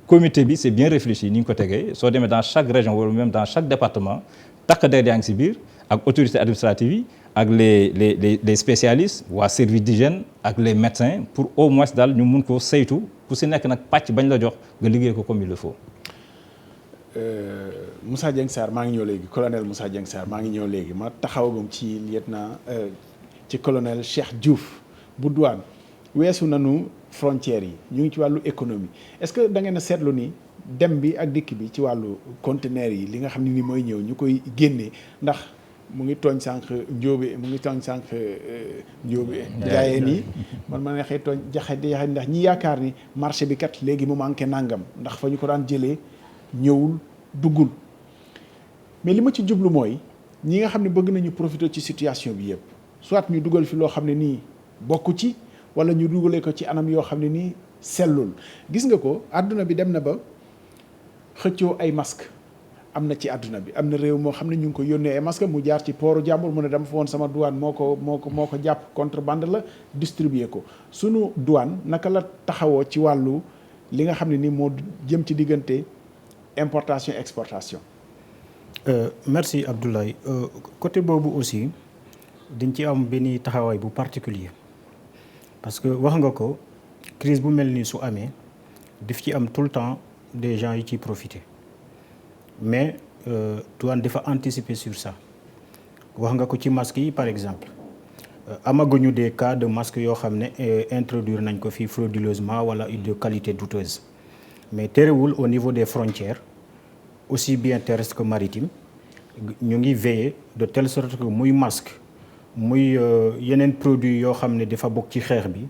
comité bi c'est bien réfléchi ni ñu ko tegee soo demee dans chaque région wala même dans chaque département takk der yaa ngi si biir ak autorités administratives yi ak les spécialistes waa service d'hygiène ak les médecins pour au moins daal ñu mun ko saytu ku si nekk nag pàcc bañ la jox nga liggéey ko comme il le faut. Moussa Dieng Sarr maa ngi ñëw léegi colonel Moussa Dieng Sarr maa ngi ñëw léegi ma taxawagum ci lieutenant ci colonel Cheikh Diouf bu douane weesu nañu frontières yi ñu ngi ci wàllu économie est-ce que da ngeen a seetlu ni dem bi ak dikk bi ci wàllu conteneurs yi li nga xam ne ni mooy ñëw ñu koy génnee ndax mu ngi tooñ sànq njóobe mu ngi tooñ sànq njóobe jaayee nii man ma neexee tooñ jaxe ndax ñi yaakaar ni marché bi kat léegi mu manqué nangam ndax fa ñu ko daan jëlee ñëwul duggul mais li ma ci jublu mooy ñi nga xam ne bëgg nañu profiter ci situation bi yëpp soit ñu dugal fi loo xam ne nii bokku ci wala ñu dugalee ko ci anam yoo xam ne nii sellul gis nga ko àdduna bi dem na ba xëccoo ay masque am na ci àdduna bi am na réew moo xam ne ñu ngi ko yónnee ay masque mu jaar ci pooru jàmbur mu ne dama fa woon sama douane moo ko jàpp contrebande la distribuer ko sunu douane naka la taxawoo ci wàllu li nga xam ne nii moo jëm ci diggante importation exportation. Merci Abdoulaye côté boobu aussi dañ ci am benn taxawaay bu particulier parce que wax nga ko crise bu mel nii su amee daf ci am tout le temps des gens yi ciy profiter mais douane dafa anticiper sur ça wax nga ko ci masques yi par exemple amaguñu des cas de masques yoo xam ne introduire nañ ko fii frauduleusement wala de qualité douteuse mais terewul au niveau des frontières aussi bien terrestre que maritime ñu ngi veiller de telle sorte que muy masque muy yeneen produit yoo xam ne dafa bokk ci xeex bi.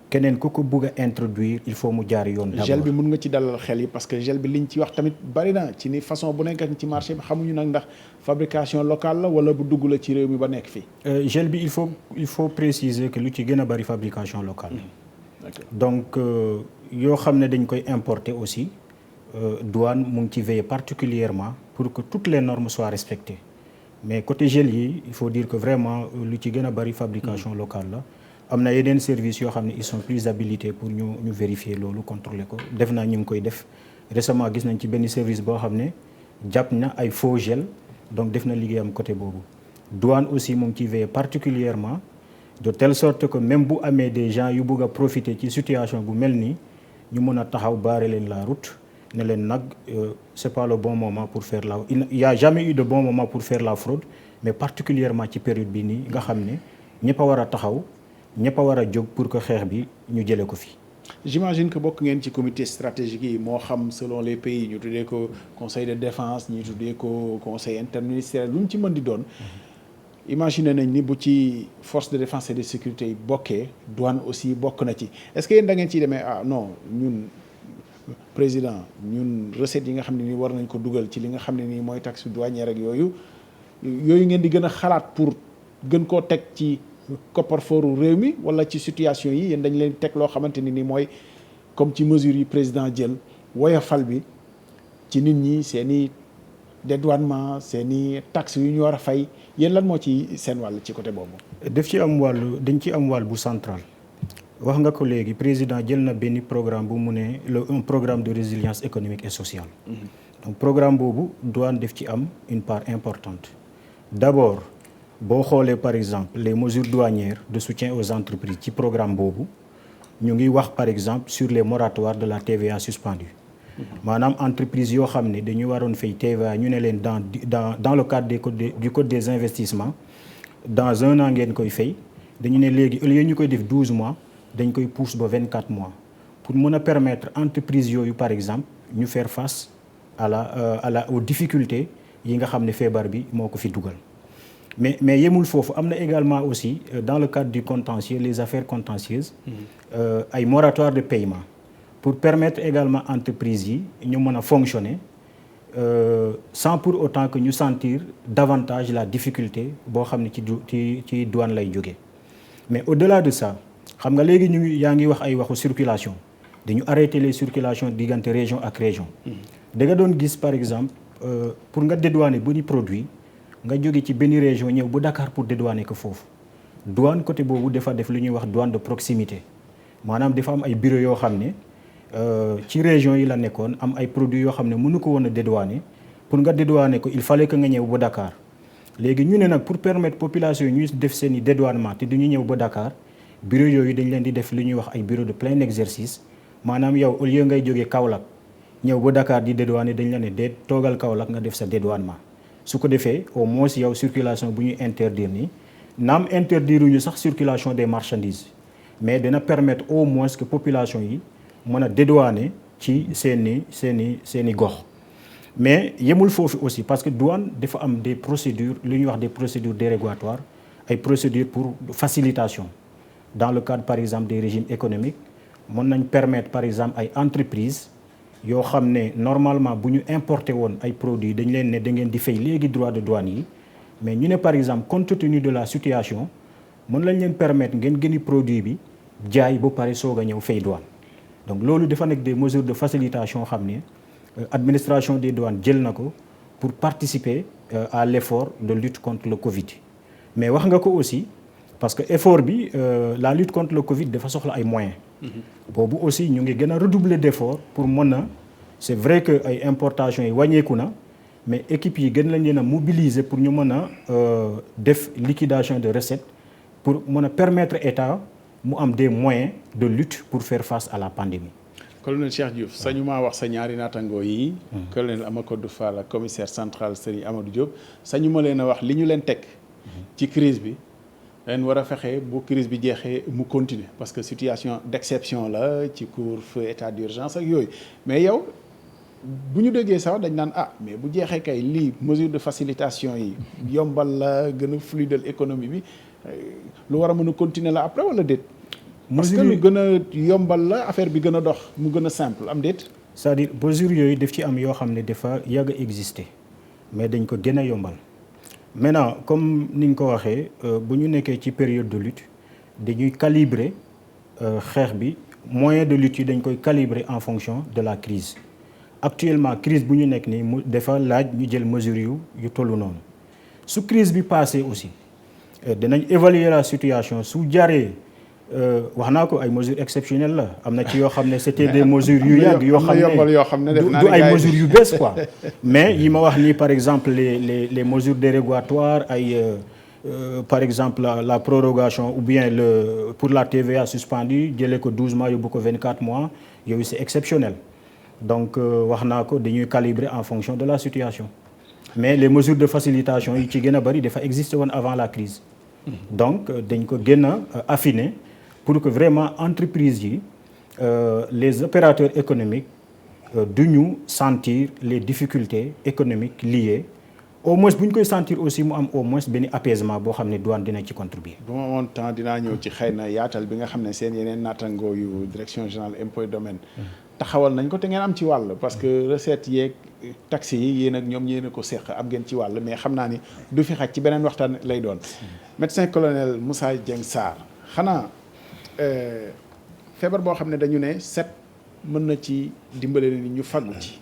keneen ku ko bëgg a introduire il faut mu jaar yoon. d'abord gel bi mun nga ci dalal xel yi parce que gel bi liñ ci wax tamit bari na ci ni façon bu nekk ci marché bi xamuñu nag ndax fabrication locale la wala bu dugg la ci réew mi ba nekk fii. gel bi il faut préciser que lu ci gën a bari fabrication locale la. donc yoo xam ne dañ koy importer aussi douane mu ngi ci veiller particulièrement pour que toutes les normes soient respectées. mais côté gel yi il faut dire que vraiment lu ci gën a bari fabrication locale la am na yeneen services yoo xam ne ils sont plus habilités pour ñu vérifier loolu contrôler ko def naa ñu ngi koy def récemment gis nañ ci benn service boo xam ne jàpp na ay faux gel donc def na liggéeyam côté boobu douane aussi mu ngi ciy veiller particulièrement de telle sorte que même bu amee des gens yu bëgg a profiter ci situation bu mel nii ñu mën a taxaw barrer leen la route ne leen nag c'est pas le bon moment pour faire la il y a jamais eu de bon moment pour faire la fraude mais particulièrement ci période bi nii nga xam ne ñëpp a war a taxaw ñëpp a war a jóg pour que xeex bi ñu jëlee ko fi. j'imagine que bokk ngeen ci comité stratégique yi moo xam selon les pays ñu tuddee ko conseil de défense ñu tuddee ko conseil interministériel lu mu ci mën di doon. imaginer nañ ni bu ci force de défense et de sécurité yi bokkee douane aussi bokk na ci est-ce que yéen da ngeen ciy demee non ñun. président ñun recettes yi nga xam ne nii war nañ ko dugal ci li nga xam ne nii mooy taxe douanière ak yooyu ngeen di gën a xalaat pour gën koo teg ci kopparfooru réew mi wala ci situation yi yéen dañ leen teg loo xamante ni nii mooy comme ci mesures yi président jël woyofal bi ci nit ñi seen i dédouanement seen i taxes yu ñu war a fay yéen lan moo ci seen wàll ci côté boobu. dañ ci am wàll bu central. wax nga ko léegi président jël na benn programme bu mu ne un programme de résilience économique et sociale. donc programme boobu douane def ci am une part importante. d'abord boo xoolee par exemple les mesures douanières de soutien aux entreprises ci programme boobu ñu ngi wax par exemple sur les moratoires de la TVA suspendue. maanaam entreprise yoo xam ne dañu waroon fay TVA ñu ne leen dans le cadre du code des investissements dans un an ngeen koy fay dañu ne léegi au lieu ñu koy def 12 mois. dañ koy pousse ba 24 mois pour mën a permettre entreprise yooyu par exemple ñu faire face aux difficultés yi nga xam ne feebar bi moo ko fi dugal mais yemul foofu am na également aussi dans le cadre du contentieux les affaires contentieuses ay moratoire de paiement pour permettre également entreprise yi ñu mën a fonctionner sans pour autant que ñu sentir davantage la difficulté boo xam ne ci douane lay jógee mais au-delà de ça xam nga léegi yaa ngi wax ay waxu circulation dañu arrêter les circulations diggante région ak région. da nga doon gis par exemple pour nga dédouaner benn produit nga jóge ci benn région ñëw bu Dakar pour dédouaner ko foofu douane côté boobu dafa def lu ñuy wax douane de proximité maanaam dafa am ay bureau yoo xam ne ci région yi la nekkoon am ay produits yoo xam ne mënu ko woon a dédouaner pour nga dédouaner ko il fallait que nga ñëw ba Dakar léegi ñu ne nag pour permettre population yi ñuy def seen i dédouanement te du ñu ñëw ba Dakar bureau yooyu dañ leen di def li ñuy wax ay bureau de plein exercice maanaam yow au lieu ngay jógee Kaolack ñëw ba Dakar di dédouaner dañ la ne déet toogal Kaolack nga def sa dédouanement su ko defee au moins yow circulation bu ñuy interdire nii naam interdire ñu sax circulation des marchandises mais dina permettre au moins que population yi mën a dédouaner ci seeni gox mais yemul foofu aussi parce que douane dafa am des procédures li ñuy wax des procédures dérogatoires ay procédures pour facilitation dans le cadre par exemple des régimes économiques mën nañ permettre par exemple ay entreprises yoo xam ne normalement bu ñu importé woon ay produits dañ leen ne da ngeen di fay léegi droit de douane yi mais ñu ne par exemple compte tenu de la situation mën lañ leen permettre ngeen gëni produit bi jaay ba pare soog a ñëw fay douane donc loolu dafa nekk des mesures de facilitation xam ne administration des douanes jël na ko pour participer à l'effort de lutte contre le Covid mais wax nga ko aussi parce que effort bi la lutte contre le Covid dafa soxla ay moyens boobu aussi ñu ngi gën a redoubler d'effort pour mën a c'est vrai que ay importations yi wàññeeku na mais équipes yi gën lañ leen a mobiliser pour ñu mën a def liquidation de recettes pour mën a permettre État mu am des moyens de lutte pour faire face à la pandémie. colonel Cheikh Diouf sañu maa wax sa ñaari naatangoo yi colonel Amakodou Fall ak commissaire central Serigne Amadou Diop sañu ma leen a wax li ñu leen teg ci crise bi leen war a fexe bu crise bi jeexee mu continuer parce que situation d'exception la ci couvre-feu état d'urgence ak yooyu mais yow bu ñu déggee sax dañ naan mais bu jeexee kay lii mesure de facilitation yi yombal la gën a fluidal économie bi lu war a mën a continuer la après wala déet parce que lu gën a yombal la affaire bi gën a dox mu gën a simple am déet c'est-à-dire mesures yooyu daf ci am yoo xam ne dafa yàgg a exister mais dañ ko gën a yombal maintenant comme ni nga ko waxee bu ñu nekkee ci période de lutte dañuy calibrer xeex bi moyen de lutte yi dañ koy calibrer en fonction de la crise actuellement crise bu ñu nekk nii mu dafa laaj ñu jël mesures yu tollu noonu su crise bi passé aussi dinañ évaluer la situation su jaree wax naa ko ay mesures exceptionnelles la am na ci yoo xam ne c'était des mesures yu yàgg yoo xam ne du ay mesures yu bees quoi mais yi ma wax nii par exemple les mesures dérogatoires ay par exemple la prorogation ou bien pour la TVA suspendue jëlee ko 12 mois yóbbu ko 24 mois yooyu c'est exceptionnel donc wax naa ko dañuy calibrer en fonction de la situation mais les mesures de facilitation yi ci gën a bari dafa exister woon avant la crise donc dañ ko gën a affiner pour que vraiment entreprises yi les opérateurs économiques du ñu sentir les difficultés économiques liées au moins bu ñu koy sentir aussi mu am au moins benn apaisement boo xam ne douane dina ci contribuer. bu ma amoon temps dinaa ñëw ci xëy na yaatal bi nga xam ne seen yeneen naatangoo yu direction générale impôts et domaines taxawal nañ ko te ngeen am ci wàll parce que recettes yeeg taxes yi yéen ak ñoom yéen a ko seq am ngeen ci wàll mais xam naa ni du fi xaj ci beneen waxtaan lay doon. médecin colonel Moussa Dieng Sarr xanaa feebar boo xam ne dañu ne set mën na ci dimbale ni ñu faggu ci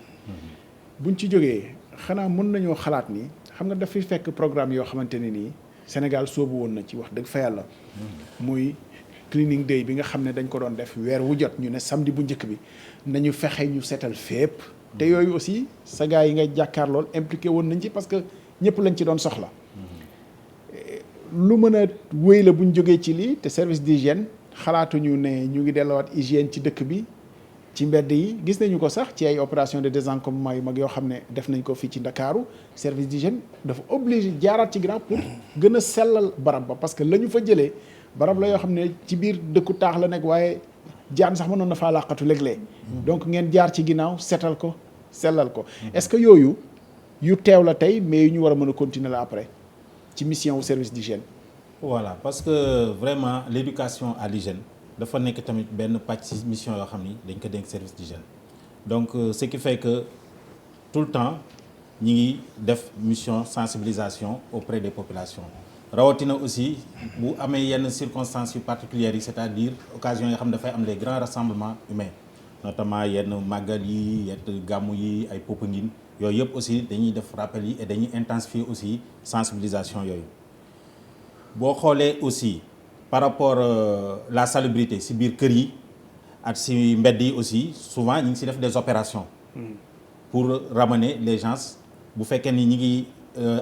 buñ ci jógee xanaa mën nañoo xalaat ni xam nga dafay fekk programme yoo xamante ne nii Sénégal soobu woon na ci wax dëgg fa yàlla muy cleaning day bi nga xam ne dañ ko doon def weer wu jot ñu ne samedi bu njëkk bi nañu fexe ñu seetal fépp te yooyu aussi sa gars yi nga jàkkaar lool impliqué woon nañ ci parce que ñëpp lañ ci doon soxla lu mën a wéy la buñ jógee ci lii te service d'hygiène xalaatuñu ne ñu ngi delluwaat hygiène ci dëkk bi ci mbedd yi gis nañu ko sax ci ay opération de désencombrement yu mag yoo xam ne def nañ ko fii ci Ndakaaru service d'hygiène dafa obligé jaaraat ci ginnaaw pour gën a sellal barab ba parce que la ñu fa jëlee barab la yoo xam ne ci biir dëkku taax la nekk waaye jaan sax mënoon na faa làqatu léeg-léeg donc ngeen jaar ci ginnaaw setal ko sellal ko est-ce que yooyu yu teew la tey mais yu ñu war a mën a continuer la après ci mission wu service d'hygiène. voilà parce que vraiment l'éducation à l'hygiène dafa nekk tamit benn pàcc ci mission yoo xam ni dañ ko dénk service d'hygiène donc ce qui fait que tout le temps ñi ngi def mission sensibilisation auprès des populations rawatina aussi bu amee yenn circonstances yu particulières yi c'est-à-dire occasion yoo xam ne dafay am les grands rassemblements humains notamment yenn màggal yi yenn gàmmu yi ay Popenguine yooyu yëpp aussi dañuy def rappel yi et dañuy intensifier aussi sensibilisation yooyu boo xoolee aussi par rapport la salubrité ci biir kër yi ak si mbedd yi aussi souvent ñu ngi si def des opérations pour ramener les gens bu fekkee ni ñi ngi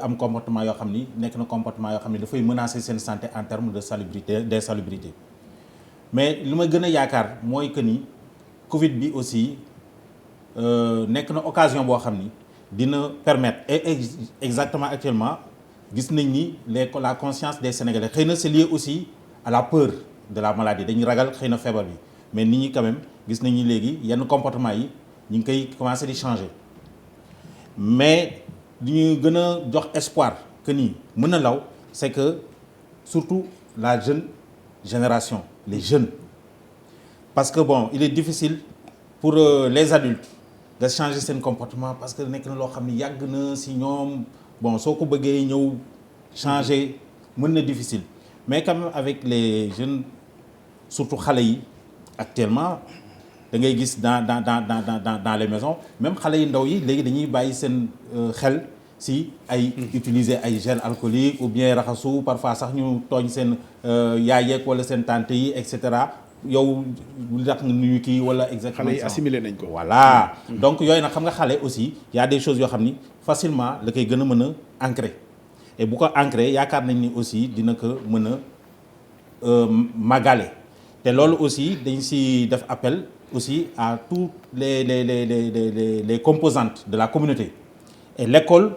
am comportement yoo xam ni nekk na comportement yoo xam ni dafay menacer seen santé en termes de salubrité d'insalubrité mais li ma gën a yaakaar mooy que ni Covid bi aussi nekk na occasion boo xam ni dina permettre et exactement actuellement gis nañ ni la conscience des Sénégalais xëy na c'est lié aussi à la peur de la maladie dañuy ragal xëy na feebar bi mais nit ñi quand même gis nañ ni léegi yenn comportement yi ñu ngi koy commencer di changer mais li ñu gën a jox espoir que ni mën na law c'est que surtout la jeune génération les jeunes parce que bon il est difficile pour les adultes de changer seen comportement parce que nekk na loo xam ni yàgg na si ñoom bon soo ko bëggee ñëw changer mën na difficile mais quand même avec les jeunes surtout xale yi actuellement da ngay gis dans les maisons même xale yi ndaw yi léegi dañuy bàyyi seen xel si ay utiliser ay gel alcoolique ou bien raxasu parfois sax ñu tooñ seen yaay yeeg wala seen tante yi et cetera yow lu tax nga nuyu kii wala exactement xale yi assimilé nañ ko. voilà donc yooyu nag xam nga xale aussi y a des choses yoo xam ni facilement la koy gën a mën a ancrer et bu ko ancrer yaakaar nañ ni aussi dina ko mën a màggale te loolu aussi dañ si def appel aussi à toutes les composantes de la communauté et l'école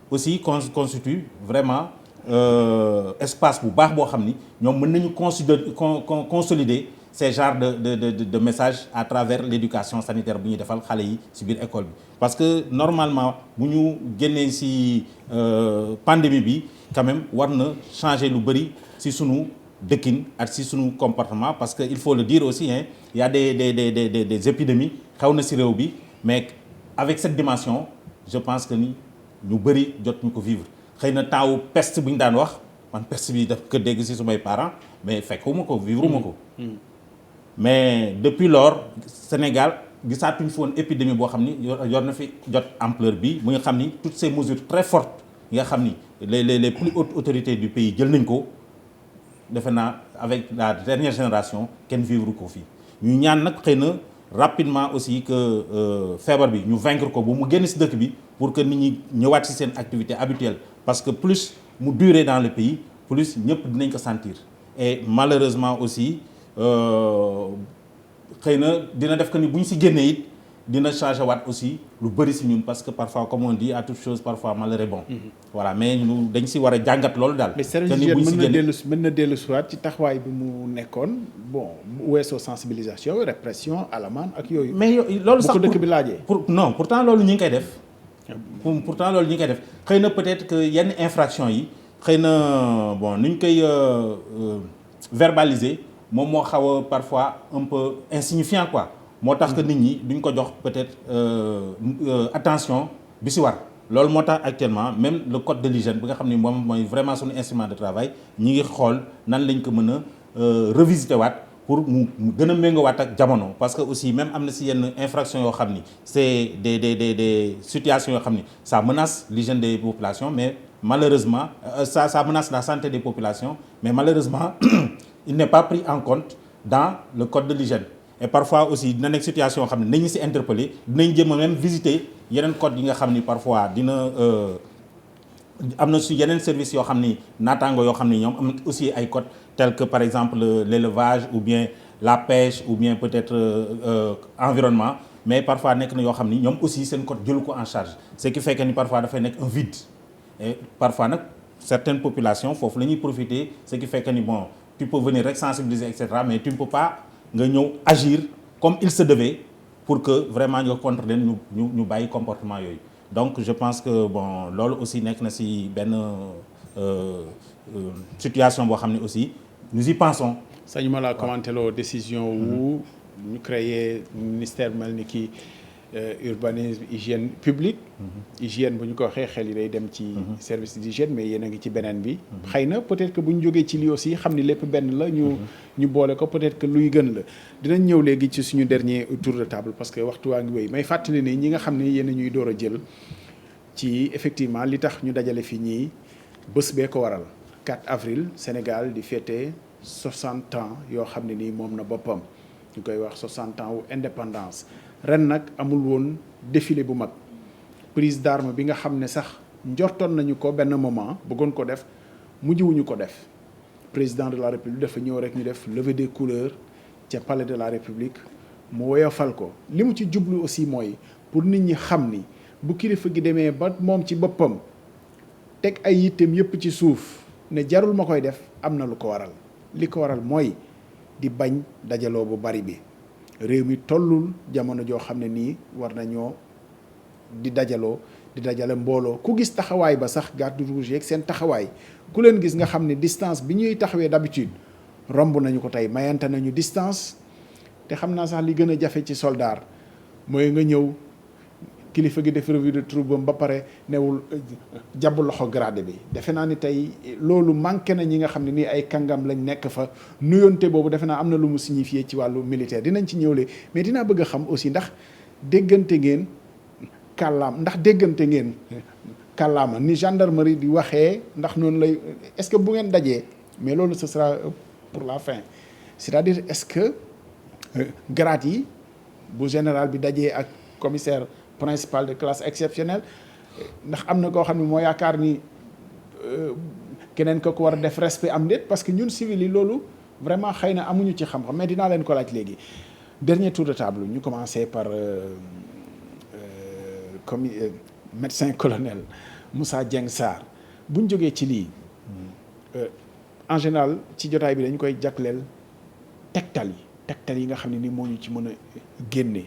aussi constitue vraiment espace bu baax boo xam ni ñoom mën nañu consolider ces genres de messages à travers l'éducation sanitaire bu ñuy defal xale yi ci biir école bi parce que normalement bu ñu génnee ci pandémie bi quand même war na changer lu bari ci sunu dëkkin ak ci sunu comportement parce que il faut le dire aussi hein il y a des épidémies xew na ci réew bi mais avec cette dimension je pense que ni ñu bari jot ñu ko vivre xëy na temps wu peste bu ñu daan wax man peste bi daf ko dégg ci sumay parents mais fekkuma ko vivre ma ko mais depuis lors Sénégal gisaatuñ fi woon épidémie boo xam ni yor na fi jot ampleur bi mu nga xam ni toutes ces mesures très fortes yi nga xam ni les plus hautes autorités du pays jël nañ ko defe naa avec la dernière génération kenn vivre ko fii ñu ñaan nag xëy na rapidement aussi que feebar bi ñu vaincre ko ba mu génn ci dëkk bi pour que nit ñi ñëwaat ci seen activité habituelle parce que plus mu durer dans le pays plus ñëpp dinañ ko sentir et malheureusement aussi xëy na dina def que ni bu ñu ci génnee it dina changer waat aussi lu bari ci ñun parce que parfois comme on dit à toute chose parfois malheur est bon. voilà mais ñu dañ ci war a jàngat loolu daal. mais service d'hygiène mën na dellu si waat ci taxawaay bi mu nekkoon bon bu weesoo sensibilisation répression alamaan ak yooyu. mais loolu sax bu ko dëkk bi laajee. non pourtant loolu ñu ngi koy def. pourtant loolu ñu ngi koy def xëy na peut-être que yenn infraction yi xëy na bon nu ñu koy verbaliser moom moo xaw a parfois un peu insignifiant quoi. moo tax que nit ñi duñ ko jox peut-être attention bi ci war loolu moo tax actuellement même le code de l'hygiène bi nga xam ni moom mooy vraiment suñu instrument de travail ñi ngi xool nan lañ ko mën a revisiter waat pour mu gën a méngowaat ak jamono parce que aussi même am na ci yenn infractions yoo xam ni c'est des situations yoo xam ni ça menace l'hygiène des populations mais malheureusement ça menace la santé des populations mais malheureusement il n'est pas pris en compte dans le code de l'hygiène et parfois aussi dina nekk situation yoo xam ne nañu ci interpeller dinañ jéem a même visiter yeneen code yi nga xam ni parfois dina am na ci yeneen services yoo xam ni naataango yoo xam ni ñoom am na aussi ay codes tels que par exemple l'élevage ou bien la pêche ou bien peut-être environnement mais parfois nekk na yoo xam ni ñoom aussi seen code jëlu ko en charge ce qui fait que ni parfois dafay nekk un vide et parfois nag certaines populations foofu la ñuy profiter ce qui fait que ni bon tu peux venir rek sensibiliser et cetera mais tu ne peux pas nga ñëw agir comme il se devait pour que vraiment nga contre leen ñu bàyyi comportement yooyu donc je pense que bon loolu aussi nekk na ci benn situation boo xam ne aussi nous y pensons. sañu ma la commenter loo décision wu ñu créer ministère mel ni ki urbanisme hygiène publique hygiène bu ñu ko waxee xel yi day dem ci service d'hygiène mais yéen a ngi ci beneen bi xëy na peut-être que bu ñu jógee ci lii aussi xam ni lépp benn la ñu boole ko peut-être que luy gën la dinañ ñëw léegi ci suñu dernier tour de table parce que waxtu waa ngi wéy may fàttali ni ñi nga xam ne yéen a ñuy door a jël ci effectivement li tax ñu dajale fi ñii bés bee ko waral 4 avril Sénégal di fêter 60 ans yoo xam ne nii moom na boppam ñu koy wax 60 ans wu indépendance ren nag amul woon défilé bu mag prise d'armes bi nga xam ne sax njortoon nañu ko benn moment bëggoon ko def mujjiwuñu ko def président de la république dafa ñëw rek ñu def levée des couleurs ca palais de la république mu woyofal ko li mu ci jublu aussi mooy pour nit ñi xam ni bu kilifa gi demee ba moom ci boppam teg ay yitteem yëpp ci suuf ne jarul ma koy def am na lu ko waral li ko waral mooy di bañ dajaloo bu bari bi réew mi tollul jamono joo xam ne nii war nañoo di dajaloo di dajale mbooloo ku gis taxawaay ba sax garde rouge yeeg seen taxawaay ku leen gis nga xam ne distance bi ñuy taxawee d'habitude romb nañu ko tey mayante nañu distance te xam naa sax li gën a jafe ci soldat mooy nga ñëw kilifa gi def revue de troupe ba pare newul jàpp loxo gradé bi defe naa ni tey loolu manqué na ñi nga xam ne nii ay kàngam lañ nekk fa nuyonte boobu defe naa am na lu mu signifié ci wàllu militaire dinañ ci ñëwlee mais dinaa bëgg a xam aussi ndax déggante ngeen kàllaama ni gendarmerie di waxee ndax noonu lay est-ce que bu ngeen dajee mais loolu ce sera pour la fin c'est-à-dire est-ce que grade yi bu général bi dajee ak commissaire principal de classe exceptionnelle ndax am na koo xam ne moo yaakaar ni keneen ko war a def respect am déet parce que ñun civil yi loolu vraiment xëy na amuñu ci xam-xam mais dinaa leen ko laaj léegi dernier tour de table ñu commencer par comme médecin colonel Moussa Dieng Sarr bu ñu jógee ci lii en général ci jotaay bi dañu koy jagleel tegtal yi nga xam ne ni moo ñu ci mën a génne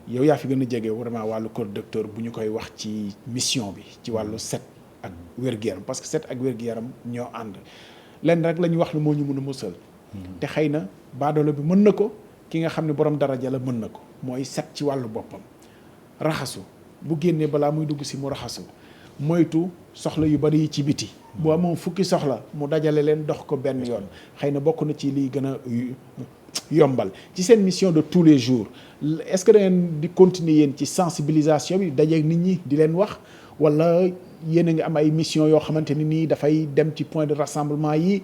yow yaa fi gën a jege vraiment wàllu corps docteur bu ñu koy wax ci mission bi ci wàllu set ak wér-gu-yaram parce que set ak wér-gu-yaram ñoo ànd lenn rek la ñu wax lu moo ñu mën a musal te xëy na baadoolo bi mën na ko ki nga xam ne borom daraja la mën na ko mooy set ci wàllu boppam raxasu bu génnee balaa muy dugg si mu raxasu moytu soxla yu bari yi ci biti boo amoon fukki soxla mu dajale leen dox ko benn yoon xëy na bokk na ci liy gën a yombal ci seen mission de tous les jours est-ce que da ngeen di continuer yéen ci sensibilisation bi dajeeg nit ñi di leen wax wala yéen a ngi am ay mission yoo xamante ni nii dafay dem ci point de rassemblement yi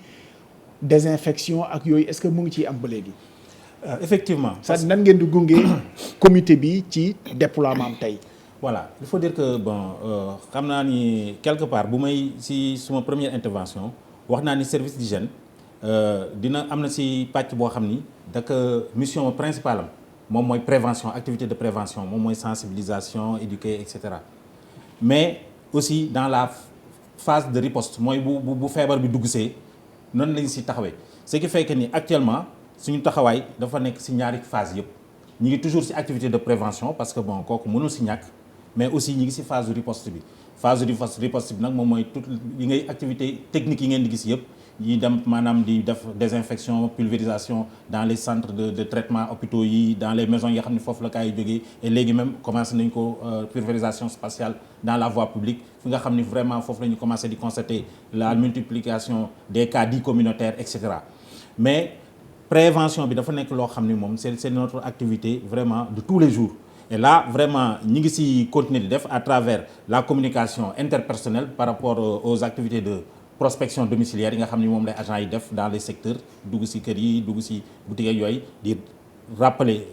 désinfection ak yooyu est-ce que mu ngi ciy am ba léegi effectivement c'est nan ngeen di gunge comité bi ci déploiement am tey voilà il faut dire que bon xam naa ni quelque part bu may si suma première intervention wax naa ni service d'hygiène dina am na si pàcc boo xam ni daka mission principale am moom mooy prévention activité de prévention moom mooy sensibilisation éduquer et cetera mais aussi dans la phase de riposte mooy bu feebar bi dugg see noonu lañ si taxawee ce qui fait que ni actuellement suñu taxawaay dafa nekk si ñaari phase yëpp ñu ngi toujours si activité de prévention parce que bon kooku mënul si ñàkk mais aussi ñi ngi si phase de riposte bi riposte bi nag moom mooy toute yi ngay activité technique yi ngeen di gis yëpp yi dem maanaam di def désinfection pulvérisation dans les centres de traitement hôpitaux yi dans les maisons yi nga xam ne foofu la kaa yi jógee et léegi même commencé nañ ko pulvérisation spatiale dans la voie publique fi nga xam ni vraiment foofu la ñu commencé di constater la multiplication des cas dits communautaires et cetera mais prévention bi dafa nekk loo xam ni moom c'est notre activité vraiment de tous les jours et là vraiment ñi ngi ci continuer di def à travers la communication interpersonnelle par rapport aux activités de prospection domiciliaire yi nga xam ni moom lay agents yi def dans les secteurs dugg ci kër yi dugg ci boutique yooyu di rappeler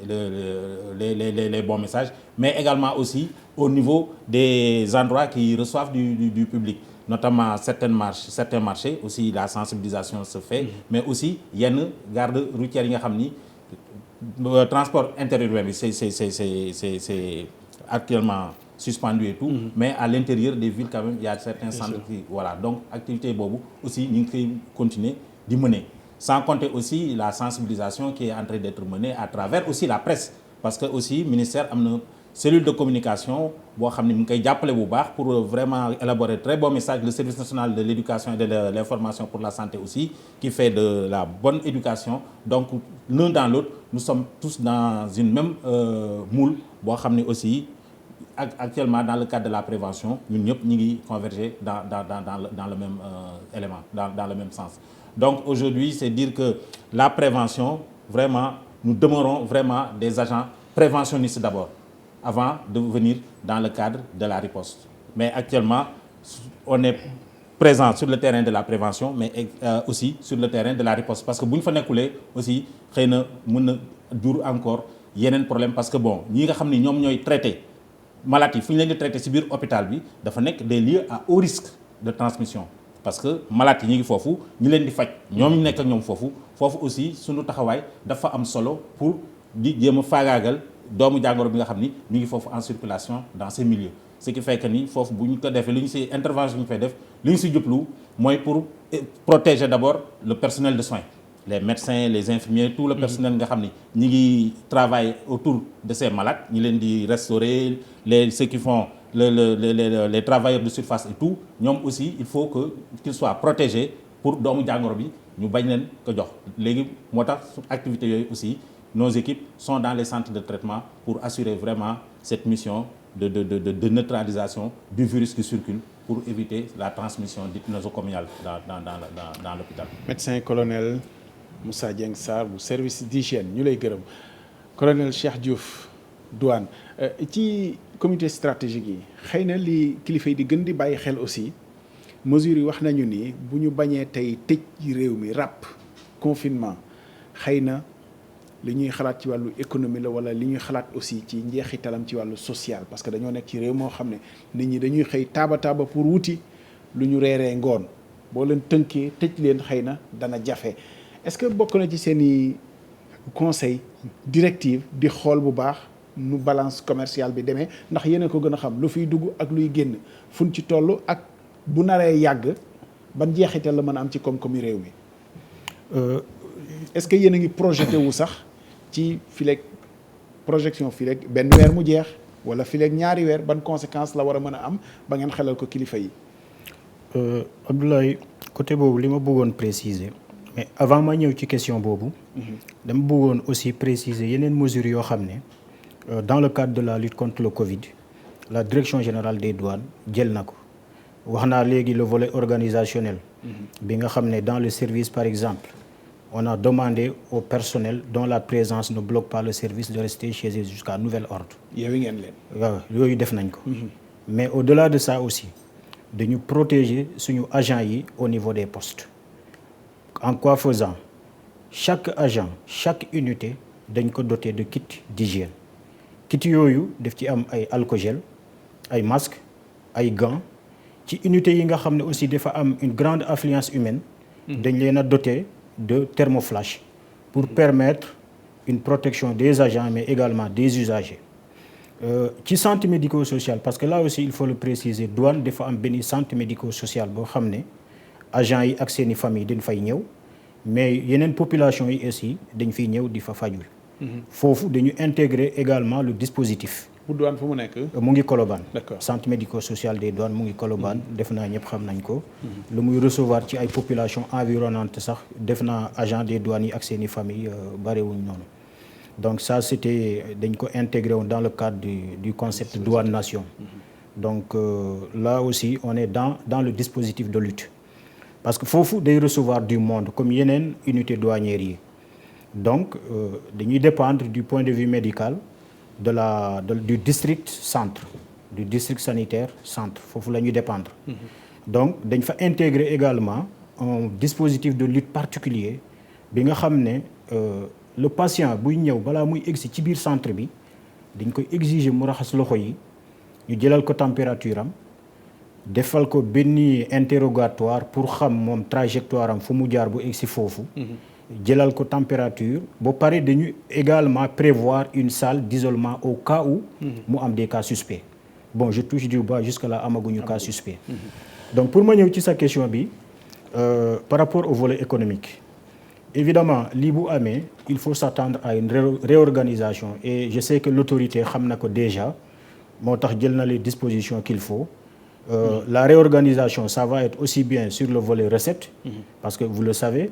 les bons messages mais également aussi au niveau des endroits qui reçoivent du public notamment certains marchés aussi la sensibilisation se fait mais aussi yenn garde routière yi nga xam ni transport interurbain bi c'est actuellement suspendu et tout mais à l'intérieur des villes quand même il y a certains centres qui voilà donc activité boobu aussi ñu ngi koy continuer di mener sans compter aussi la sensibilisation qui est en train d'être menée à travers aussi la presse parce que aussi ministère am na cellule de communication boo xam ne mu ngi koy jàppale bu baax pour vraiment élaborer très bon message le service national de l'éducation et de l'information pour la santé aussi qui fait de la bonne éducation donc l'un dans l'autre nous sommes tous dans une même moule boo xam ne aussi actuellement dans le cadre de la prévention ñun ñëpp ñu ngi converger dans le même élément dans le même sens donc aujourd'hui c'est dire que la prévention vraiment nous demeurons vraiment des agents préventionnistes d'abord avant de venir dans le cadre de la riposte mais actuellement on est présent sur le terrain de la prévention mais aussi sur le terrain de la riposte parce que bu ñu fa nekkulee aussi xëy na mën na jur encore yeneen problème parce que bon ñi nga xam ni ñoom ñooy traité malades yi fu ñu leen di traité ci biir hôpital bi dafa nekk des lieux à haut risque de transmission parce que malades yi ñu ngi foofu ñu leen di faj ñoom ñu nekk ak ñoom foofu aussi suñu taxawaay dafa am solo pour di jéem a faagaagal doomu jàngoro bi nga xam ni ñu ngi foofu en circulation dans ces milieux ce qui fait que ni foofu bu ñu ko defee li ñu ci intervention ñu fay def li ñu ci jublu mooy pour protéger d'abord le personnel de soins les médecins les infirmiers tout le personnel nga xam ni ñi ngi travailler autour de ces malades ñi leen di restaurer ceux qui font les travailleurs de surface et tout ñoom aussi il faut que qu'ils soient protégés pour doomu jàngoro bi ñu bañ leen ko jox léegi moo tax activités yooyu aussi nos équipes sont dans les centres de traitement pour assurer vraiment cette mission de neutralisation du virus qui circule pour éviter la transmission dite nosocomiale dans l'hôpital. Médecin colonel Moussa Dieng Sarr bu service d'hygiène ñu lay gërëm colonel Cheikh Diouf douane ci comité stratégique yi xëy na li kilifa yi di gën di bàyyi xel aussi mesures yi wax nañu ni bu ñu bañee tey tëj réew mi ràpp confinement xëy na li ñuy xalaat ci wàllu économie la wala li ñuy xalaat aussi ci njeexitalam ci wàllu social parce que dañoo nekk ci réew moo xam ne nit ñi dañuy xëy taaba pour wuti lu ñu reeree ngoon boo leen tënkee tëj leen xëy na dana jafe est-ce que bokk na ci seeni conseil directive di xool bu baax nu balance commerciale bi demee ndax yéen a ko gën a xam lu fiy dugg ak luy génn fuñ ci toll ak bu naree yàgg ban jeexital la mën a am ci koom-koomi réew mi est-ce que yéen a ngi projeté wu sax ci fileeg projection fileeg benn weer mu jeex wala fileeg ñaari weer ban conséquence la war a mën a am ba ngeen xelal ko kilifa yi. Abdoulaye côté boobu li ma bëggoon préciser mais avant ma ñëw ci question boobu. dama bëggoon aussi préciser yeneen mesures yoo xam ne dans le cadre de la lutte contre le Covid la direction générale des douanes jël na ko wax naa léegi le volet organisationnel. bi nga xam ne dans le service par exemple. On a demandé au personnel dont la présence ne bloque pas le service de rester chez eux jusqu'à nouvel ordre. yeewi ngeen leen. waaw yooyu def nañ ko. mais au-delà de ça aussi dañu protéger suñu agents yi au niveau des postes. En quoi faisant chaque agent chaque unité dañ ko doté de kit d'hygiène kit yooyu daf ci am ay alcogel ay masques ay gants ci unité yi nga xam ne aussi dafa am une grande affluence humaine. dañ leen a doté de thermoflash pour permettre une protection des agents mais également des usagers ci centre médico-social parce que là aussi il faut le préciser douane dafa am benn centre médico-social boo xam ne agents yi ak seeni famille dañ fay ñëw mais yeneen population yi aussi dañ fiy ñëw di fa fajul foofu dañu intégrer également le dispositif. bu douane fu mu nekk. mu ngi Colobane. D'accord. Centre médico-social des douanes mu ngi Colobane def naa ñëpp xam nañ ko. lu muy recevoir ci ay population environnante sax def naa agent des douanes yi ak seeni famille barewuñ noonu donc ça c'était dañ ko intégré woon dans le cadre du concept douane nation. donc là aussi on est dans le dispositif de lutte parce que foofu day recevoir du monde comme yeneen unité douanière yi donc dañuy dépendre du point de vue médical du district centre du district sanitaire centre foofu la ñuy dépendre. donc dañ fa intégrer également un dispositif de lutte particulier bi nga xam ne le patient buy ñëw balaa muy egsi ci biir centre bi dañ koy exiger mu raxas loxo yi ñu jëlal ko température am defal ko benn interrogatoire pour xam moom trajectoire am fu mu jaar bu egsi foofu. jëlal ko température ba pare dañu également prévoir une salle d'isolement au cas où mu am des cas suspects bon je touche du bois jusque là amaguñu cas suspect donc pour ma ñëw ci sa question bi par rapport au volet économique évidemment lii bu amee il faut s'attendre à une réorganisation et je sais que l'autorité xam na ko déjà moo tax jël na les dispositions qu'il faut la réorganisation ça va être aussi bien sur le volet recettes parce que vous le savez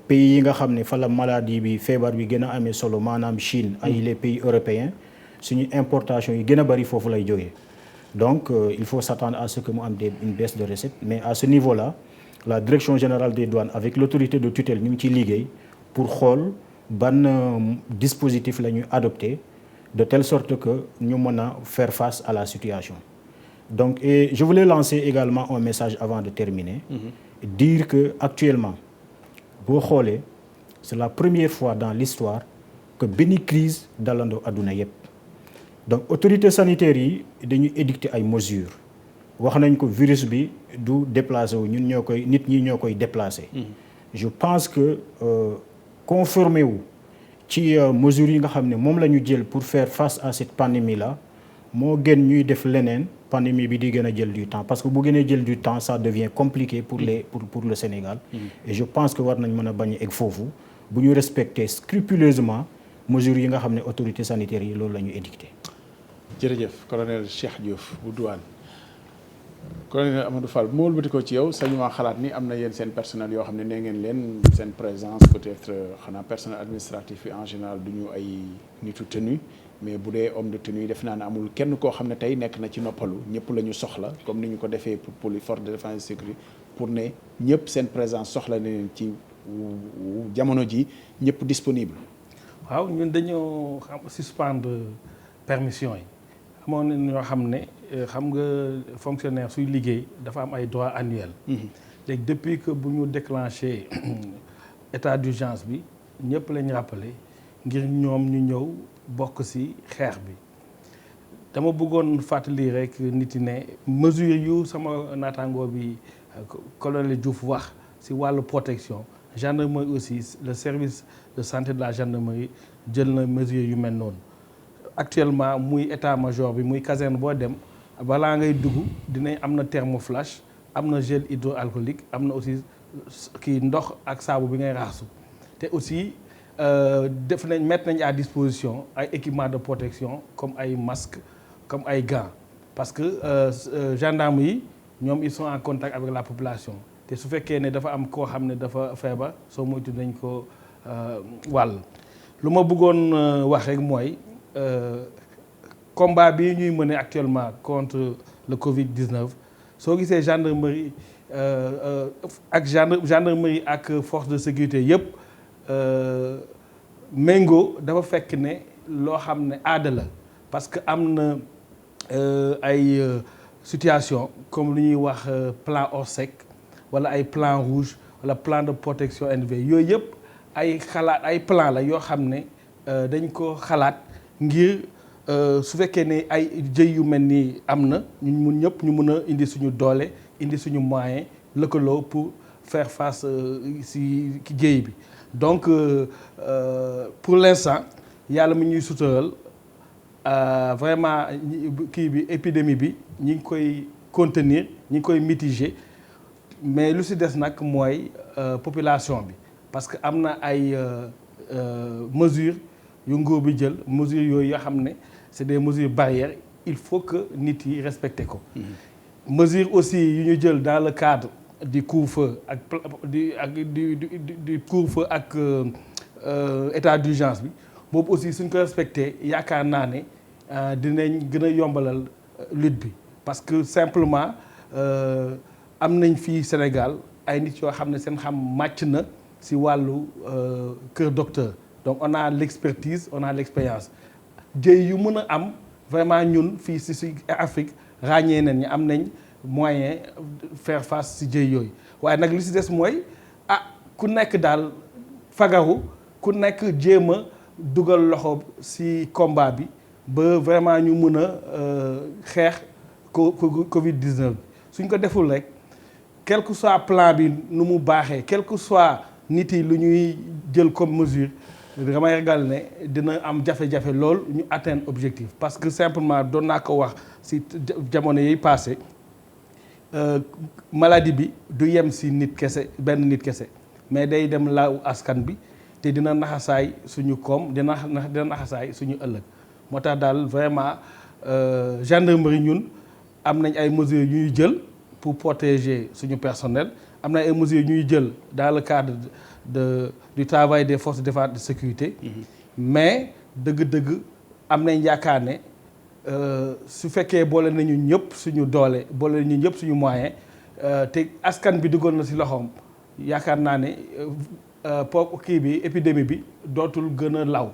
pays yi nga xam ne fa la maladie bi feebar bi gën a amee solo maanaam Chine ay les pays européens suñu importation yi gën a bari foofu lay jógee donc il faut s'attendre à ce que mu am une baisse de recettes mais à ce niveau-là la direction générale des douanes avec l'autorité de tutelle ñu ngi ciy liggéey pour xool ban dispositif la ñuy adopté de telle sorte que ñu mën a faire face à la situation donc et je voulais lancer également un message avant de terminer dire que actuellement boo xoolee c'est la première fois dans l'histoire que benn crise dalandoo àdduna yépp donc autorités sanitaires yi dañuy édicter ay mesures wax nañ ko virus bi du déplacé wu nit ñi ñoo koy déplacé. Je pense que conformer wu ci mesures yi nga xam ne moom la ñu jël pour faire face à cette pandémie là moo gën ñuy def leneen pandémie bi di gën a jël du temps parce que bu gënee jël du temps ça devient compliqué pour le Sénégal. Et je pense que war nañ mën a bañ a egg foofu bu ñu respecter scrupuleusement mesures yi nga xam ne autorités sanitaires yi loolu la ñu édicté. jërëjëf colonel Cheikh Diouf bu douane. colonel Amadou Fall bu ma wëlbati ko ci yow sañu maa xalaat ni am na yéen seen personnel yoo xam ne nee ngeen leen seen présence peut-être xanaa personnel administratif yi en général du ñu ay nitu tenue mais bu dee homme de tenue def naa ne amul kenn koo xam ne tey nekk na ci noppalu ñëpp la ñu soxla comme ni ñu ko defee pour les forces de défense et sécurité pour ne ñëpp seen présence soxla na leen ci jamono ji ñëpp disponible. waaw ñun dañoo suspendre permission yi. amoon na ñoo xam ne xam nga fonctionnaire suy liggéey dafa am ay droits annuels. léegi depuis que bu ñu déclenché état d'urgence bi ñëpp lañ rappelé ngir ñoom ñu ñëw bokk ci xeex bi dama bëggoon fàttali rek nit yi ne mesure yu sama naataangoo bi colonel Diouf wax ci wàllu protection gendarmerie aussi le service de santé de la gendarmerie jël na mesure yu mel noonu. Actuellement muy état-major bi muy caserne boo dem balaa ngay dugg dinañ am na thermoflash am na gel hydroalcoolique am na aussi kii ndox ak saabu bi ngay raxasu te aussi mettre nañ à disposition ay équipements de protection comme ay masques comme ay gants parce que gendarmes yi ñoom ils sont en contact avec la population te su fekkee ne dafa am koo xam ne dafa feebar soo moytu nañ ko wàll. lu ma bëggoon wax rek mooy. Combat bi ñuy mener actuellement contre le Covid-19 soo gisee gendarmerie ak gendarmerie ak force de sécurité yëpp méngoo dafa fekk ne loo xam ne aada la parce que am na ay situation comme lu ñuy wax plan Orsec wala ay plan rouge wala plan de protection individuelle yooyu yëpp ay xalaat ay plan la yoo xam ne dañ ko xalaat ngir su fekkee ne ay jëy yu mel nii am na ñu ñëpp ñu mun a indi suñu doole indi suñu moyen lëkkaloo pour faire face si jëy bi donc pour l'instant yàlla mi ñuy sutural vraiment kii bi épidémie bi ñi ngi koy contenir ñi ngi koy mitiger mais lu si des nag mooy population bi parce que am na ay mesures yu nguur bi jël mesures yooyu yoo xam ne c'est des mesures barrières il faut que nit yi respecté ko. mesures aussi yu ñu jël dans le cadre du couvre-feu ak du couvre-feu ak état d'urgence bi boobu aussi suñ ko respecté yaakaar naa ne dinañ gën a yombalal lutte bi parce que simplement am nañ fii Sénégal ay nit yoo xam ne seen xam màcc na ci wàllu kër docteur. Donc on a l'expertise on a l'expérience jëy yu mën a am vraiment ñun fii ci Afrique ràññee nañ ñu am nañ moyen faire face ci jëy yooyu waaye nag li ci des mooy ku nekk daal fagaru ku nekk jéem a dugal loxo ci combat bi ba vraiment ñu mën a xeex Covid-19 suñ ko deful rek quel que soit plan bi nu mu baaxee quel que soit nit yi lu ñuy jël comme mesure damay ragal ne dina am jafe-jafe lool ñu atteindre objectif parce que simplement doon naa ko wax ci jamono yi passé maladie bi du yem ci nit kese benn nit kese mais day dem laaw askan bi te dina naxasaay suñu koom dina naxasaay suñu ëllëg moo tax daal vraiment gendarmerie ñun am nañ ay mesures yu ñuy jël pour protéger suñu personnel am na ay mesures yu ñuy jël dans le cadre du travail des forces de défense de sécurité mais dëgg-dëgg am nañ yaakaar ne su fekkee boole nañu ñëpp suñu doole boole nañu ñëpp suñu moyen te askan bi duggoon na ci loxoom yaakaar naa ne kii bi épidémie bi dootul gën a law.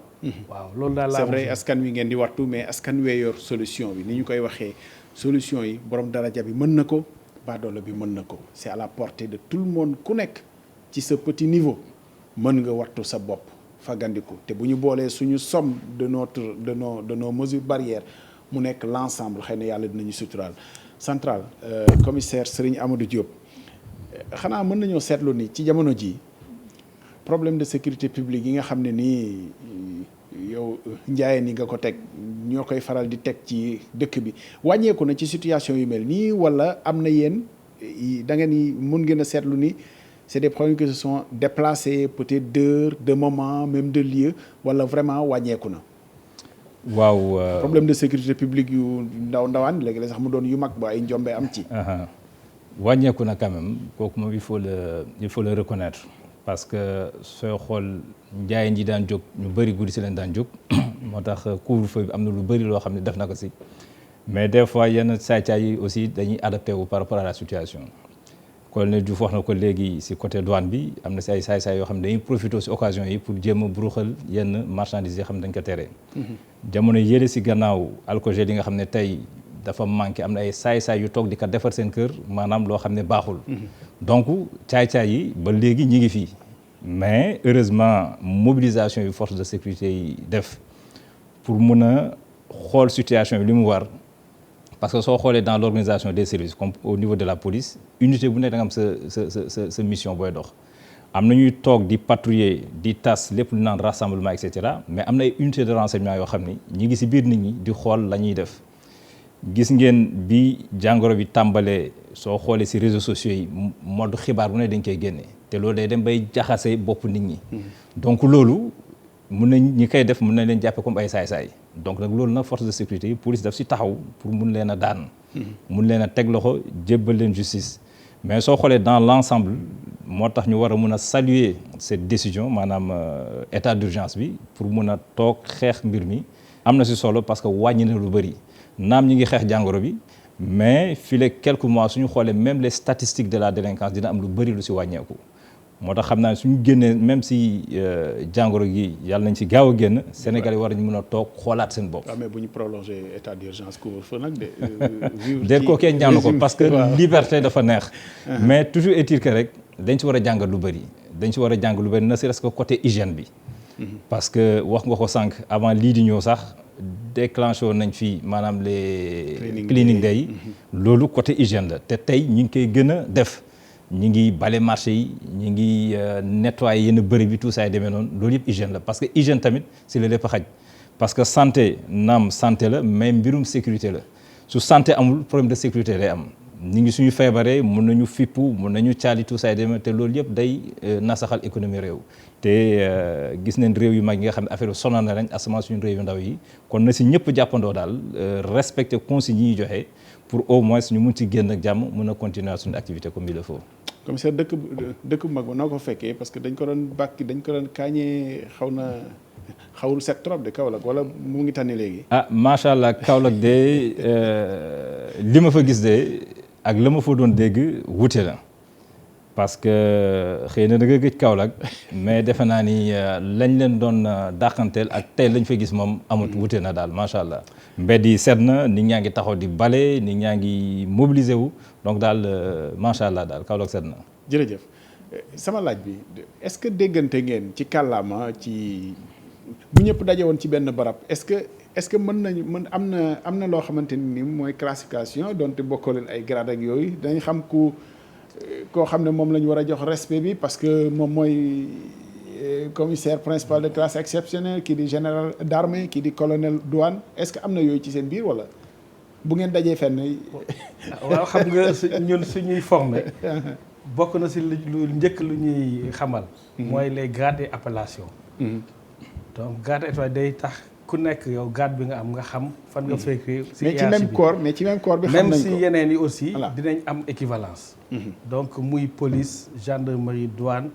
waaw loolu daal c'est vrai askan wi ngeen di wattu mais askan wee yor solution bi ni ñu koy waxee solution yi borom daraja bi mën na ko baadoolo bi mën na ko c'est à la portée de tout le monde ku nekk ci sa petit niveau mën nga wattu sa bopp fagandiku te bu ñu boolee suñu somme de nos mesures barrières mu nekk l'ensemble xëy na yàlla dinañu suturaal central commissaire Serigne Amadou Diop xanaa mën nañoo seetlu ni ci jamono ji problème de sécurité publique yi nga xam ne nii yow njaayeen yi nga ko teg ñoo koy faral di teg ci dëkk bi wàññeeku na ci situation yu mel nii wala am na yéen da ngeen ni mun ngeen a seetlu ni c'est des problèmes qui se sont déplacés peut-être d'heures de moments même de lieux wala vraiment wàññeeku na. waaw problème de sécurité publique yu ndawaan léegi sax mu doon yu mag ba ay njombe am ci. wàññeeku na quand même kooku moom il faut le reconnaître parce que sooy xool njaayeen ji daan jóg ñu bëri guddi si leen daan jóg moo tax couvre-feu bi am na lu bëri loo xam ne def na ko si mais des fois yenn saay-saay yi aussi dañuy adapté wu par rapport à la situation. colonel Diouf wax na ko léegi si côté douane bi am na si ay saay-saay yoo xam ne dañuy profité si occasion yi pour jéem a buruxal yenn marchandises yi xam ne dañ ko teree. jamono yële si gannaaw alcogel yi nga xam ne tey dafa manqué am na ay saay-saay yu toog di ko defar seen kër maanaam loo xam ne baaxul. donc caay-caay yi ba léegi ñi ngi fii mais heureusement mobilisation yu force de sécurité yi def pour mun a xool situation bi li mu war. parce que soo xoolee dans l'organisation des services comme au niveau de la police unité bu nekk da nga am sa mission booy dox am na ñuy toog di patrouiller di tas lépp lu naan rassemblement et cetera mais am na ay unité de renseignement yoo xam ni ñi ngi ci biir nit ñi di xool la ñuy def gis ngeen bi jàngoro bi tàmbalee soo xoolee ci réseaux sociaux yi mode xibaar bu ne dañ koy génne te loolu day dem bay jaxase bopp nit ñi donc loolu mun nañ ñi koy def mun nañ leen jàppe comme ay saay-saay donc nag loolu nag force de sécurité yi police daf si taxaw pour mun leen a daan mun leen a teg loxo jébbal leen justice mais soo xoolee dans l'ensemble moo tax ñu war a mun a saluer cette décision maanaam état d'urgence bi pour mun a toog xeex mbir mi am na si solo parce que wàññi na lu bëri naam ñi ngi xeex jàngoro bi mais fii les quelques mois suñu xoolee même les statistiques de la délinquance dina am lu bëri lu si wàññeeku moo tax xam naa suñu génnee même si jàngoro gi yàlla nañ si gaaw a génn Sénégal yi war nañu mën a toog xoolaat seen bopp. waaw mais bu ñu prolonger état d'urgence couvre-feu nag de. déet koo kenn ñaanu ko parce que liberté dafa neex. mais toujours est-il que rek dañ si war a jàngat lu bëri dañ si war a jàng lu bëri ne serait-ce que côté hygiène bi. parce que wax nga ko sànq avant lii di ñëw sax déclenché woon nañ fii maanaam les. cleaning day yi loolu côté hygiène la te tey ñu ngi koy gën a def. ñi ngi bale marché yi ñi ngi nettoyer yenn bëri bi tout ça yi demee noonu loolu yëpp hygiène la parce que hygiène tamit si la lépp xaj parce que santé naam santé la mais mbirum sécurité la su santé amul problème de sécurité day am ñi ngi suñu feebaree mun nañu fippu mun nañu caali tout ça yi demee te loolu yëpp day nasaxal économie réew te gis nañ réew yu mag yi nga xam ne affaire sonal na lañ asamaan suñu réew yu ndaw yi kon na si ñëpp jàppandoo daal respecter consignes yi ñuy joxe pour au moins ñu mun ci génn ak jàmm mun a continuer suñu activité comme il le faut. commissaire dëkk bu mag ba noo ko fekkee parce que dañ ko doon bàkki dañ ko doon kaañee xawul set trop de Kaolack wala mu ngi tànni léegi. ah macha allah Kaolack de li ma fa gis de ak la ma fa doon dégg wute na parce que xëy na da nga gëj Kaolack mais defe naa ni lañ leen doon dàqanteel ak tey lañ fa gis moom amut wute na daal macha allah. mbedd yi set na nit ñaa ngi taxaw di bale nit ñaa ngi mobiliser wu donc daal macha allah daal Kaolack set na. jërëjëf sama laaj bi est-ce que déggante ngeen ci kàllaama ci bu ñëpp daje woon ci benn barab est-ce que am na loo xamante ni mooy classification donte bokkoo leen ay grade ak yooyu dañ xam koo xam ne moom la ñu war a jox respect bi parce que moom mooy commissaire principal de classe exceptionnelle kii di général d'armée kii di colonel douane est-ce que am na yooyu ci seen biir wala bu ngeen dajee fenn. waaw xam nga ñun suñuy formé bokk na si lu njëkk lu ñuy xamal. mooy les grades et appellations. donc grade étoile day tax ku nekk yow grade bi nga am nga xam fan nga fekkee. si mais ci même corps bi xam nañ ko même si yeneen yi aussi. dinañ am équivalence. donc muy police gendarmerie douane.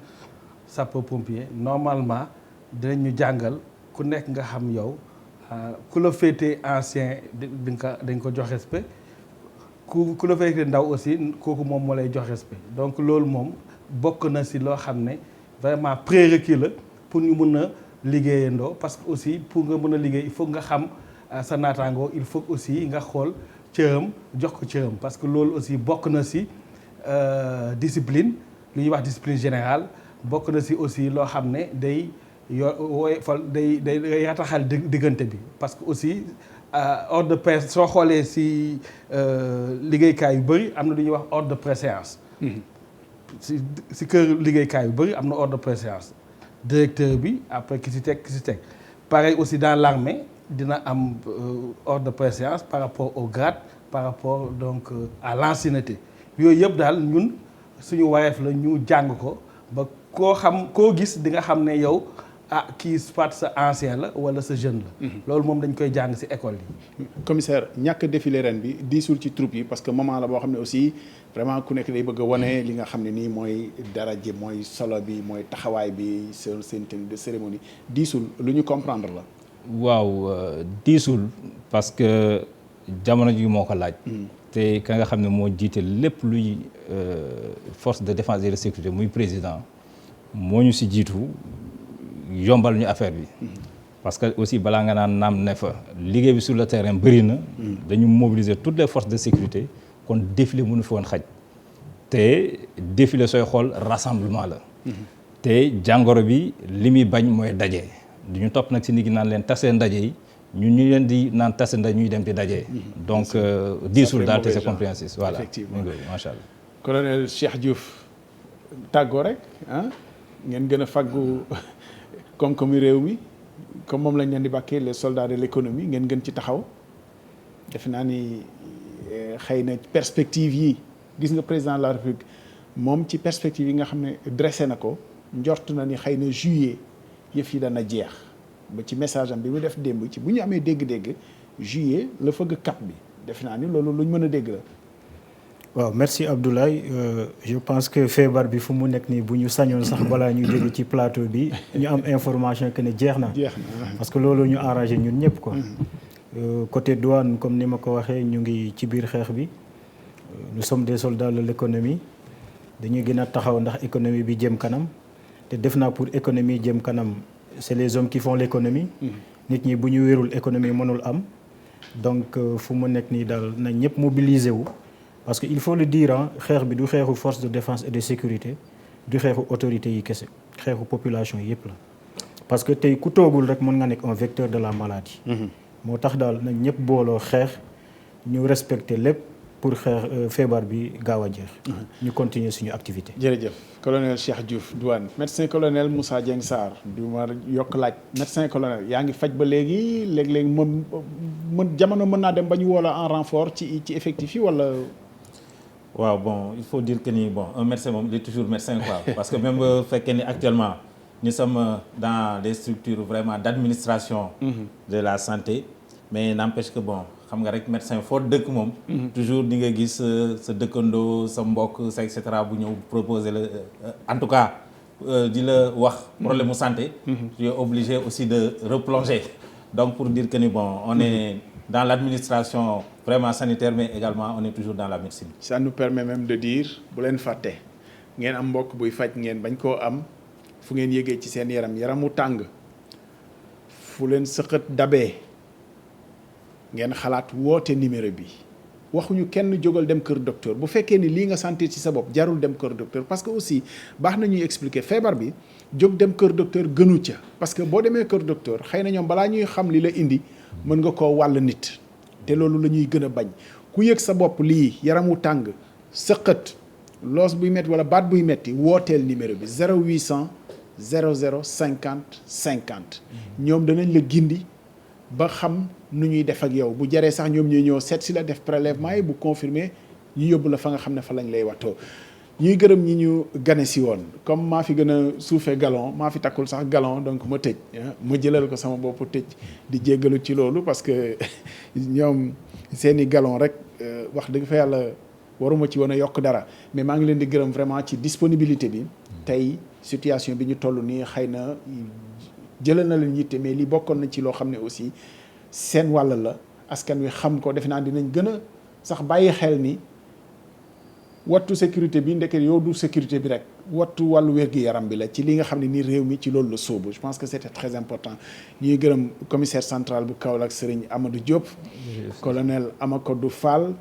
sapeur pompier normalement dinañ ñu jàngal ku nekk nga xam yow ku la féetee ancien dañ ko jox respect ku la féetee ndaw aussi kooku moom moo lay jox respect donc loolu moom bokk na si loo xam ne vraiment prérequis la pour ñu mën a liggéeyandoo parce que aussi pour nga mën a liggéey il faut nga xam sa naataangoo il faut aussi nga xool cëram jox ko cëram parce que loolu aussi bokk na si discipline lu ñuy wax discipline générale bokk na si aussi loo xam ne day wooy fal day rataxal diggante bi parce que aussi ordre de presse soo xoolee si liggéeykaay yu bëri am na lu ñuy wax ordre de préséance. si kër liggéeykaay yu bëri am na ordre de préséance directeur bi après ki si teg pareil aussi dans l'armée dina am ordre de préséance par rapport au grade par rapport donc à l'ancienneté yooyu yëpp daal ñun suñu wareef la ñu jàng ko ba koo gis di nga xam ne yow kii soit sa ancien la wala sa jeune la. loolu moom dañ koy jàng ci école yi. commissaire ñàkk défilé ren bi diisul ci troupe yi parce que moment la boo xam ne aussi vraiment ku nekk day bëgg a wane li nga xam ne nii mooy daraje mooy solo bi mooy taxawaay bi seen tenue de cérémonie diisul lu ñu comprendre la. waaw diisul parce que jamono ji moo ko laaj. te ka nga xam ne moo jiite lépp luy force de défense et de sécurité muy président moo ñu ci jiitu. yombal ñu affaire bi parce que aussi balaa nga naan naam ne fa liggéey bi sur le terrain bëri na dañu mobiliser toutes les forces de sécurité kon défilé mënu fi woon xaj te défilé sooy xool rassemblement la te jàngoro bi li muy bañ mooy daje du ñu topp nag si nit ñi naan leen tasee ndaje yi ñun ñu leen di naan tase ndaje ñuy dem di daje donc diisul daal te c'est compréhensif voilà effectivement macha allah. colonel Cheikh Diouf tàggoo rek ngeen gën a faggu koom-koomu réew mi comme moom lañ leen di bàkkee les soldats de l'économie ngeen gën ci taxaw defe naa ni xëy na perspective yi gis nga président de la République moom ci perspective yi nga xam ne dressé na ko njort na ni xëy na juillet yëf yi dana jeex ba ci message am bi mu def démb ci bu ñu amee dégg-dégg juillet la fëgg cap bi defe naa ni loolu luñ mën a dégg la. waaw merci Abdoulaye je pense que feebar bi fu mu nekk nii bu ñu sañoon sax balaa ñu jóge ci plateau bi ñu am information que ne jeex na parce que loolu ñu arrangé ñun ñëpp quoi côté douane comme ni ma ko waxee ñu ngi ci biir xeex bi nous sommes des soldats de l'économie dañuy gën a taxaw ndax économie bi jëm kanam te def naa pour économie jëm kanam c'est les hommes qui font l'économie nit ñi bu ñu wérul économie mënul am donc fu mu nekk nii daal na ñëpp mobiliser wu parce que il faut le dire xeex bi du xeexu force de défense et de sécurité du xeexu autorités yi kese xeexu population yëpp la parce que tey ku toogul rek mën nga nekk un vecteur de la maladie. moo tax daal nag ñëpp booloo xeex ñu respecter lépp pour xeex feebar bi gaaw a jeex. ñu continuer suñu activité. jërëjëf colonel Cheikh Diouf douane médecin colonel Moussa Dieng Sarr du ma yokk laaj médecin colonel yaa ngi faj ba léegi léeg-léeg mën jamono mën naa dem ba ñu woo la en renfort ci effectif yi wala. waaw bon il faut dire que ni bon un médecin moom il est toujours médecin quoi parce que même fekkee ni actuellement nous sommes dans des structures vraiment d'administration de la santé mais n'empêche que bon xam nga rek médecin foo dëkk moom toujours di nga gis sa dëkkandoo sa mbokk sa et cetera bu ñëw proposer la en tout cas di la wax problème mu santé tu es obligé aussi de replonger donc pour dire que ni bon on est dans l'administration vraiment sanitaire mais également on est toujours dans la médecine. Ça nous permet même de dire bu leen fàtte ngeen am mbokk buy faj ngeen bañ koo am fu ngeen yëgee ci seen yaramu tàng fu leen sëqët dabee ngeen xalaat woote numéro bi waxuñu kenn jógal dem kër docteur bu fekkee ni lii nga sentir ci sa bopp jarul dem kër docteur parce que aussi baax na ñuy expliquer feebar bi jóg dem kër docteur gënu ca parce que boo demee kër docteur xëy na ñoom balaa ñuy xam li la indi mën nga koo wàll nit te loolu la ñuy gën a bañ ku yëg sa bopp lii yaramu tàng sëqët loos buy metti wala baat buy metti wooteel numéro bi 0800 00 50 50 ñoom danañ la gindi ba xam nu ñuy def ak yow bu jaree sax ñoom ñuy ñëw seet si la def prélèvement yi bu confirmer ñu yóbbu la fa nga xam ne fa lañ lay wattoo ñuy gërëm ñi ñu gane si woon comme maa fi gën a suufee galon maa fi takkul sax galon donc ma tëj ma jëlal ko sama bopp tëj di jéggalu ci loolu parce que ñoom seeni galon rek wax dëgg fa yàlla waruma ci woon a yokk dara mais maa ngi leen di gërëm vraiment ci disponibilité bi tey situation bi ñu toll nii xëy na jëlal na leen yitte mais li bokkoon na ci loo xam ne aussi seen wàll la askan wi xam ko defe naa dinañ gën a sax bàyyi xel ni wattu sécurité bi ndeke yow du sécurité bi rek wattu wàllu wér-gi-yaram bi la ci li nga xam ne ni réew mi ci loolu la sóobu je pense que c'était très important ñuy gërëm commissaire central bu Kaolack Serigne Amadou Diop colonel Amakodou Fall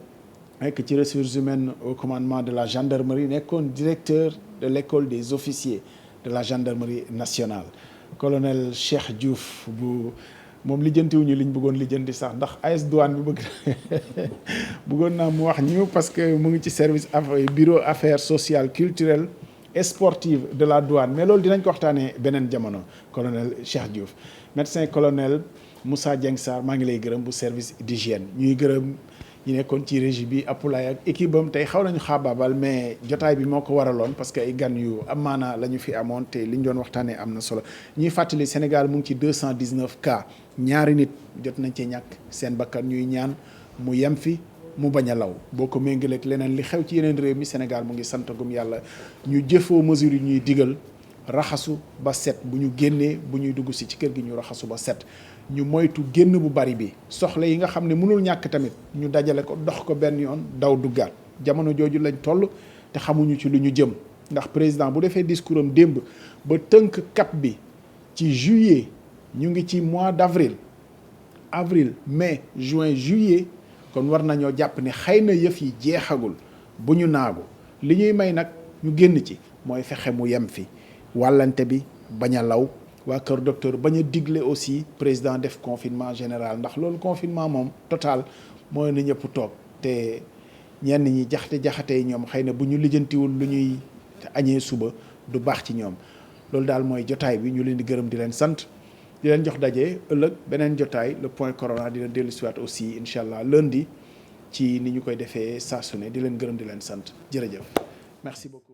nekk ci ressources humaines au commandement de la gendarmerie nekkoon directeur de l'école des officiers de la gendarmerie nationale colonel Cheikh Diouf bu moom lijjantiwuñu liñ bëggoon lijjanti sax ndax AS douane bi bëggoon naa mu wax ñu parce que mu ngi ci service bureau affaires sociales culturelles et sportives de la douane mais loolu dinañ ko waxtaanee beneen jamono colonel Cheikh Diouf. médecin colonel Moussa Dieng Sarr maa ngi lay gërëm bu service d'hygiène ñuy gërëm ñu nekkoon ci régie bi Apulaay ak équipe am tey xaw nañu xaabaabal mais jotaay bi moo ko waraloon parce que ay gan yu am maanaa la ñu fi amoon te li ñu doon waxtaanee am na solo ñuy fàttali Sénégal mu ngi ci 219 cas ñaari nit jot nañ ci ñàkk seen bakkan ñuy ñaan mu yem fi mu bañ a law boo ko méngaleeg leneen li xew ci yeneen réew mi Sénégal mu ngi santagum yàlla ñu jëfoo mesures yi ñuy digal raxasu ba set bu ñu génnee bu ñuy dugg si ci kër gi ñu raxasu ba set ñu moytu génn bu bari bi soxla yi nga xam ne mënul ñàkk tamit ñu dajale ko dox ko benn yoon daw duggaat jamono jooju lañ toll te xamuñu ci lu ñu jëm ndax président bu defee discours am démb ba tënk cap bi ci juillet ñu ngi ci mois d'avril mai juin juillet kon war nañoo jàpp ne xëy na yëf yi jeexagul bu ñu naagu li ñuy may nag ñu génn ci mooy fexe mu yem fi wàllante bi bañ a law waa kër docteur bañ a digle aussi président def confinement général ndax loolu confinement moom total mooy na ñëpp toog te ñenn ñi jaxate yi ñoom xëy na bu ñu lijjantiwul lu ñuy añee suba du baax ci ñoom loolu daal mooy jotaay bi ñu leen di gërëm di leen sant di leen jox daje ëllëg beneen jotaay le point corona di leen dellu siwaat aussi incha allah lundi ci ni ñu koy defee saa su ne di leen gërëm di leen sant jërëjëf merci beaucoup.